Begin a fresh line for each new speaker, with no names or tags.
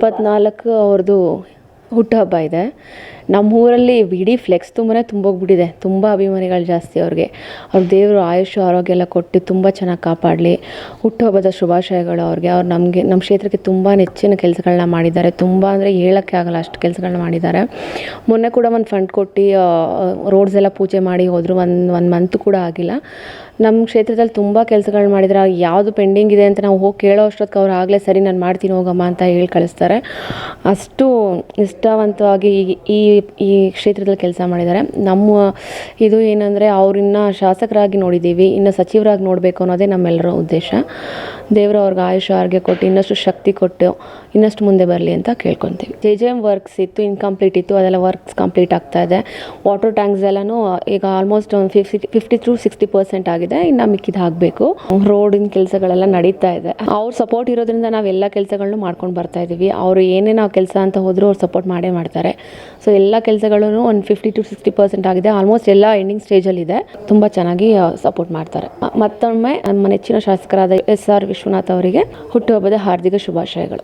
24 ಅವ್ರದ್ದು ಹುಟ್ಟುಹಬ್ಬ ಇದೆ. ನಮ್ಮೂರಲ್ಲಿ ಇಡೀ ಫ್ಲೆಕ್ಸ್ ತುಂಬನೇ ತುಂಬೋಗ್ಬಿಟ್ಟಿದೆ. ತುಂಬ ಅಭಿಮಾನಿಗಳು ಜಾಸ್ತಿ ಅವ್ರಿಗೆ. ಅವ್ರ ದೇವರು ಆಯುಷ್ಯ ಆರೋಗ್ಯ ಎಲ್ಲ ಕೊಟ್ಟು ತುಂಬ ಚೆನ್ನಾಗಿ ಕಾಪಾಡಲಿ. ಹುಟ್ಟುಹಬ್ಬದ ಶುಭಾಶಯಗಳು ಅವ್ರಿಗೆ. ಅವ್ರು ನಮ್ಮ ಕ್ಷೇತ್ರಕ್ಕೆ ತುಂಬ ನೆಚ್ಚಿನ ಕೆಲಸಗಳನ್ನ ಮಾಡಿದ್ದಾರೆ. ತುಂಬ ಅಂದರೆ ಹೇಳೋಕ್ಕೆ ಆಗಲ್ಲ ಅಷ್ಟು ಕೆಲಸಗಳನ್ನ ಮಾಡಿದ್ದಾರೆ. ಮೊನ್ನೆ ಕೂಡ ಒಂದು ಫಂಡ್ ಕೊಟ್ಟು ರೋಡ್ಸ್ ಎಲ್ಲ ಪೂಜೆ ಮಾಡಿ ಹೋದರು. ಒಂದು ಮಂತ್ ಕೂಡ ಆಗಿಲ್ಲ. ನಮ್ಮ ಕ್ಷೇತ್ರದಲ್ಲಿ ತುಂಬ ಕೆಲಸಗಳು ಮಾಡಿದ್ದಾರೆ. ಯಾವುದು ಪೆಂಡಿಂಗ್ ಇದೆ ಅಂತ ನಾವು ಹೋಗಿ ಕೇಳೋ ಅಷ್ಟೊತ್ತಿಗೆ ಅವ್ರು ಆಗಲೇ ಸರಿ ನಾನು ಮಾಡ್ತೀನಿ ಹೋಗಮ್ಮ ಅಂತ ಹೇಳಿ ಕಳಿಸ್ತಾರೆ. ಅಷ್ಟು ನಿಷ್ಠಾವಂತವಾಗಿ ಈ ಈ ಕ್ಷೇತ್ರದಲ್ಲಿ ಕೆಲಸ ಮಾಡಿದ್ದಾರೆ. ನಮ್ಮ ಇದು ಏನಂದರೆ ಅವ್ರನ್ನ ಶಾಸಕರಾಗಿ ನೋಡಿದ್ದೀವಿ, ಇನ್ನು ಸಚಿವರಾಗಿ ನೋಡಬೇಕು ಅನ್ನೋದೇ ನಮ್ಮೆಲ್ಲರ ಉದ್ದೇಶ. ದೇವರು ಅವ್ರಿಗೆ ಆಯುಷ್ಯ ಆರೋಗ್ಯ ಕೊಟ್ಟು ಇನ್ನಷ್ಟು ಶಕ್ತಿ ಕೊಟ್ಟು ಇನ್ನಷ್ಟು ಮುಂದೆ ಬರಲಿ ಅಂತ ಕೇಳ್ಕೊತೀವಿ. JJM ವರ್ಕ್ಸ್ ಇತ್ತು, ಇನ್ಕಂಪ್ಲೀಟ್ ಇತ್ತು, ಅದೆಲ್ಲ ವರ್ಕ್ಸ್ ಕಂಪ್ಲೀಟ್ ಆಗ್ತಾ ಇದೆ. ವಾಟರ್ ಟ್ಯಾಂಕ್ಸ್ ಎಲ್ಲನೂ ಈಗ ಆಲ್ಮೋಸ್ಟ್ ಒಂದು 50-60% ಆಗಿದೆ. ಇನ್ನು ಮಿಕ್ಕಿದ್ದು ಆಗಬೇಕು. ರೋಡಿನ ಕೆಲಸಗಳೆಲ್ಲ ನಡೀತಾ ಇದೆ. ಅವ್ರ ಸಪೋರ್ಟ್ ಇರೋದ್ರಿಂದ ನಾವೆಲ್ಲ ಕೆಲಸಗಳನ್ನೂ ಮಾಡ್ಕೊಂಡು ಬರ್ತಾ ಇದ್ದೀವಿ. ಅವರು ಏನೇ ನಾವು ಕೆಲಸ ಅಂತ ಹೋದರೂ ಅವ್ರು ಸಪೋರ್ಟ್ ಮಾಡೇ ಮಾಡ್ತಾರೆ. ಸೊ ಎಲ್ಲ ಕೆಲಸಗಳೂ ಒಂದು 50-60% ಆಗಿದೆ. ಆಲ್ಮೋಸ್ಟ್ ಎಲ್ಲ ಎಂಡಿಂಗ್ ಸ್ಟೇಜಲ್ಲಿದೆ. ತುಂಬ ಚೆನ್ನಾಗಿ ಸಪೋರ್ಟ್ ಮಾಡ್ತಾರೆ. ಮತ್ತೊಮ್ಮೆ ನಮ್ಮ ನೆಚ್ಚಿನ ಶಾಸಕರಾದ SR ವಿಶ್ವನಾಥ್ ಅವರಿಗೆ ಹುಟ್ಟುಹಬ್ಬದ ಹಾರ್ದಿಕ ಶುಭಾಶಯಗಳು.